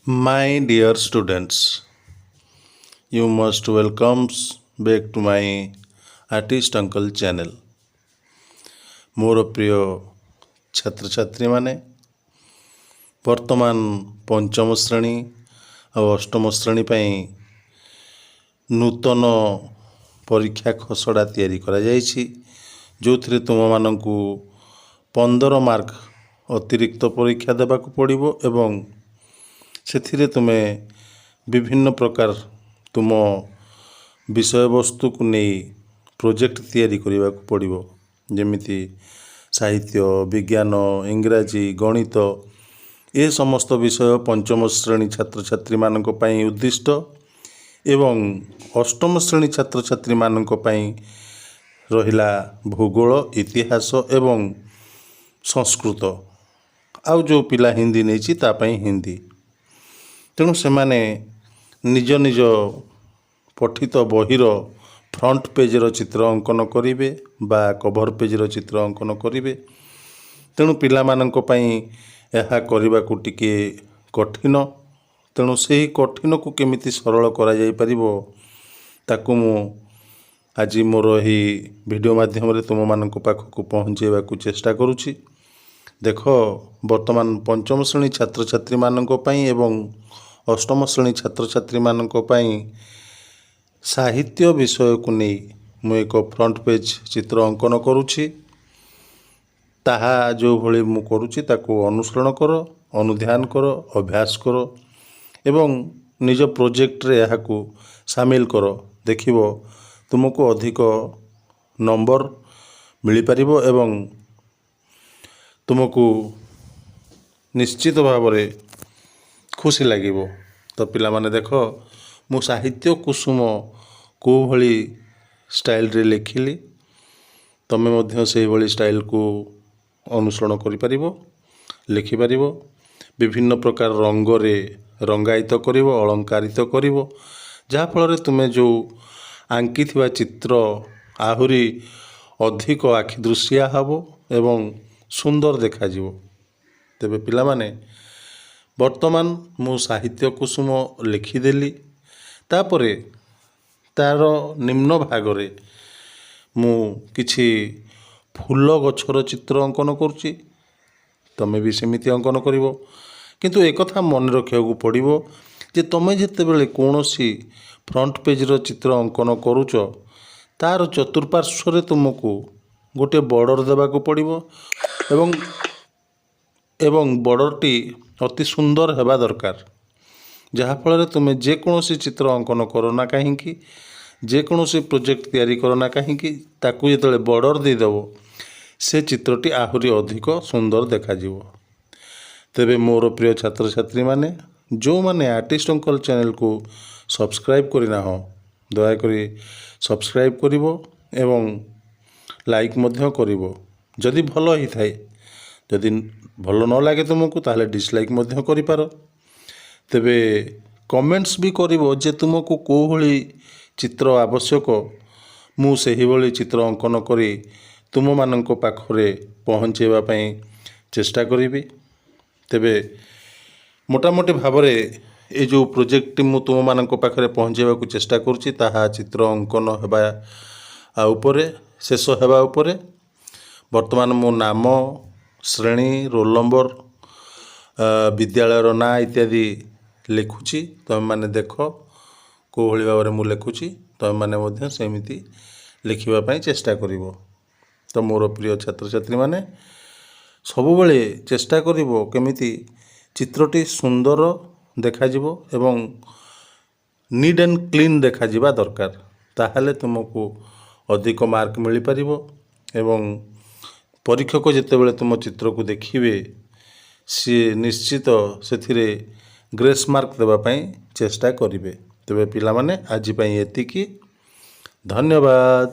My dear students, you must welcomes back to my artist uncle channel. ମୋର ପ୍ରିୟ ଛାତ୍ରଛାତ୍ରୀମାନେ ବର୍ତ୍ତମାନ ପଞ୍ଚମ ଶ୍ରେଣୀ ଆଉ ଅଷ୍ଟମ ଶ୍ରେଣୀ ପାଇଁ ନୂତନ ପରୀକ୍ଷା ଖସଡ଼ା ତିଆରି କରାଯାଇଛି, ଯେଉଁଥିରେ ତୁମମାନଙ୍କୁ 15 ମାର୍କ ଅତିରିକ୍ତ ପରୀକ୍ଷା ଦେବାକୁ ପଡ଼ିବ ଏବଂ ସେଥିରେ ତୁମେ ବିଭିନ୍ନ ପ୍ରକାର ତୁମ ବିଷୟବସ୍ତୁକୁ ନେଇ ପ୍ରୋଜେକ୍ଟ ତିଆରି କରିବାକୁ ପଡ଼ିବ, ଯେମିତି ସାହିତ୍ୟ, ବିଜ୍ଞାନ, ଇଂରାଜୀ, ଗଣିତ ଏ ସମସ୍ତ ବିଷୟ ପଞ୍ଚମ ଶ୍ରେଣୀ ଛାତ୍ରଛାତ୍ରୀମାନଙ୍କ ପାଇଁ ଉଦ୍ଦିଷ୍ଟ ଏବଂ ଅଷ୍ଟମ ଶ୍ରେଣୀ ଛାତ୍ରଛାତ୍ରୀମାନଙ୍କ ପାଇଁ ରହିଲା ଭୂଗୋଳ, ଇତିହାସ ଏବଂ ସଂସ୍କୃତ। ଆଉ ଯେଉଁ ପିଲା ହିନ୍ଦୀ ନେଇଛି ତା ପାଇଁ ହିନ୍ଦୀ। ତେଣୁ ସେମାନେ ନିଜ ନିଜ ପଠିତ ବହିର ଫ୍ରଣ୍ଟ ପେଜ୍ର ଚିତ୍ର ଅଙ୍କନ କରିବେ ବା କଭର ପେଜ୍ର ଚିତ୍ର ଅଙ୍କନ କରିବେ। ତେଣୁ ପିଲାମାନଙ୍କ ପାଇଁ ଏହା କରିବାକୁ ଟିକିଏ କଠିନ। ତେଣୁ ସେହି କଠିନକୁ କେମିତି ସରଳ କରାଯାଇପାରିବ ତାକୁ ମୁଁ ଆଜି ମୋର ଏହି ଭିଡ଼ିଓ ମାଧ୍ୟମରେ ତୁମମାନଙ୍କ ପାଖକୁ ପହଞ୍ଚାଇବାକୁ ଚେଷ୍ଟା କରୁଛି। ଦେଖ, ବର୍ତ୍ତମାନ ପଞ୍ଚମ ଶ୍ରେଣୀ ଛାତ୍ରଛାତ୍ରୀମାନଙ୍କ ପାଇଁ ଏବଂ ଅଷ୍ଟମ ଶ୍ରେଣୀ ଛାତ୍ରଛାତ୍ରୀମାନଙ୍କ ପାଇଁ ସାହିତ୍ୟ ବିଷୟକୁ ନେଇ ମୁଁ ଏକ ଫ୍ରଣ୍ଟ ପେଜ୍ ଚିତ୍ର ଅଙ୍କନ କରୁଛି। ତାହା ଯେଉଁଭଳି ମୁଁ କରୁଛି ତାକୁ ଅନୁସରଣ କର, ଅନୁଧ୍ୟାନ କର, ଅଭ୍ୟାସ କର ଏବଂ ନିଜ ପ୍ରୋଜେକ୍ଟରେ ଏହାକୁ ସାମିଲ କର। ଦେଖିବ ତୁମକୁ ଅଧିକ ନମ୍ବର ମିଳିପାରିବ ଏବଂ ତୁମକୁ ନିଶ୍ଚିତ ଭାବରେ ଖୁସି ଲାଗିବ। ତ ପିଲାମାନେ ଦେଖ, ମୁଁ ସାହିତ୍ୟ କୁସୁମ କେଉଁଭଳି ଷ୍ଟାଇଲରେ ଲେଖିଲି, ତୁମେ ମଧ୍ୟ ସେହିଭଳି ଷ୍ଟାଇଲକୁ ଅନୁସରଣ କରିପାରିବ, ଲେଖିପାରିବ। ବିଭିନ୍ନ ପ୍ରକାର ରଙ୍ଗରେ ରଙ୍ଗାୟିତ କରିବ, ଅଳଙ୍କାରିତ କରିବ, ଯାହାଫଳରେ ତୁମେ ଯେଉଁ ଆଙ୍କିଥିବା ଚିତ୍ର ଆହୁରି ଅଧିକ ଆଖି ଦୃଶିଆ ହେବ ଏବଂ ସୁନ୍ଦର ଦେଖାଯିବ। ତେବେ ପିଲାମାନେ, ବର୍ତ୍ତମାନ ମୁଁ ସାହିତ୍ୟ କୁସୁମ ଲେଖିଦେଲି, ତାପରେ ତା'ର ନିମ୍ନ ଭାଗରେ ମୁଁ କିଛି ଫୁଲ ଗଛର ଚିତ୍ର ଅଙ୍କନ କରୁଛି। ତୁମେ ବି ସେମିତି ଅଙ୍କନ କରିବ, କିନ୍ତୁ ଏକଥା ମନେ ରଖିବାକୁ ପଡ଼ିବ ଯେ ତୁମେ ଯେତେବେଳେ କୌଣସି ଫ୍ରଣ୍ଟ ପେଜ୍ର ଚିତ୍ର ଅଙ୍କନ କରୁଛ, ତା'ର ଚତୁଃପାର୍ଶ୍ୱରେ ତୁମକୁ ଗୋଟିଏ ବର୍ଡ଼ର ଦେବାକୁ ପଡ଼ିବ ଏବଂ ବର୍ଡ଼ରଟି ଅତି ସୁନ୍ଦର ହେବା ଦରକାର, ଯାହାଫଳରେ ତୁମେ ଯେକୌଣସି ଚିତ୍ର ଅଙ୍କନ କର ନା କାହିଁକି, ଯେକୌଣସି ପ୍ରୋଜେକ୍ଟ ତିଆରି କର ନା କାହିଁକି, ତାକୁ ଯେତେବେଳେ ବର୍ଡ଼ର ଦେଇଦେବ ସେ ଚିତ୍ରଟି ଆହୁରି ଅଧିକ ସୁନ୍ଦର ଦେଖାଯିବ। ତେବେ ମୋର ପ୍ରିୟ ଛାତ୍ରଛାତ୍ରୀମାନେ, ଯେଉଁମାନେ ଆର୍ଟିଷ୍ଟ ଅଙ୍କଲ ଚ୍ୟାନେଲକୁ ସବସ୍କ୍ରାଇବ୍ କରିନାହଁ, ଦୟାକରି ସବସ୍କ୍ରାଇବ୍ କରିବ ଏବଂ ଲାଇକ୍ ମଧ୍ୟ କରିବ ଯଦି ଭଲ ହେଇଥାଏ। ଯଦି ଭଲ ନ ଲାଗେ ତୁମକୁ ତାହେଲେ ଡିସଲାଇକ୍ ମଧ୍ୟ କରିପାର। ତେବେ କମେଣ୍ଟସ୍ ବି କରିବ ଯେ ତୁମକୁ କେଉଁଭଳି ଚିତ୍ର ଆବଶ୍ୟକ, ମୁଁ ସେହିଭଳି ଚିତ୍ର ଅଙ୍କନ କରି ତୁମମାନଙ୍କ ପାଖରେ ପହଞ୍ଚାଇବା ପାଇଁ ଚେଷ୍ଟା କରିବି। ତେବେ ମୋଟାମୋଟି ଭାବରେ ଏ ଯେଉଁ ପ୍ରୋଜେକ୍ଟଟି ମୁଁ ତୁମମାନଙ୍କ ପାଖରେ ପହଞ୍ଚାଇବାକୁ ଚେଷ୍ଟା କରୁଛି ତାହା ଚିତ୍ର ଅଙ୍କନ ହେବା ଉପରେ, ଶେଷ ହେବା ଉପରେ। ବର୍ତ୍ତମାନ ମୋ ନାମ, ଶ୍ରେଣୀ, ରୋଲ ନମ୍ବର, ବିଦ୍ୟାଳୟର ନାଁ ଇତ୍ୟାଦି ଲେଖୁଛି। ତୁମେମାନେ ଦେଖ କେଉଁଭଳି ଭାବରେ ମୁଁ ଲେଖୁଛି, ତୁମେମାନେ ମଧ୍ୟ ସେମିତି ଲେଖିବା ପାଇଁ ଚେଷ୍ଟା କରିବ। ତ ମୋର ପ୍ରିୟ ଛାତ୍ରଛାତ୍ରୀମାନେ, ସବୁବେଳେ ଚେଷ୍ଟା କରିବ କେମିତି ଚିତ୍ରଟି ସୁନ୍ଦର ଦେଖାଯିବ ଏବଂ ନିଟ୍ ଆଣ୍ଡ କ୍ଲିନ୍ ଦେଖାଯିବା ଦରକାର। ତାହେଲେ ତୁମକୁ ଅଧିକ ମାର୍କ ମିଳିପାରିବ ଏବଂ ପରୀକ୍ଷକ ଯେତେବେଳେ ତୁମ ଚିତ୍ରକୁ ଦେଖିବେ ସିଏ ନିଶ୍ଚିତ ସେଥିରେ ଗ୍ରେସ୍ ମାର୍କ ଦେବା ପାଇଁ ଚେଷ୍ଟା କରିବେ। ତେବେ ପିଲାମାନେ, ଆଜି ପାଇଁ ଏତିକି। ଧନ୍ୟବାଦ।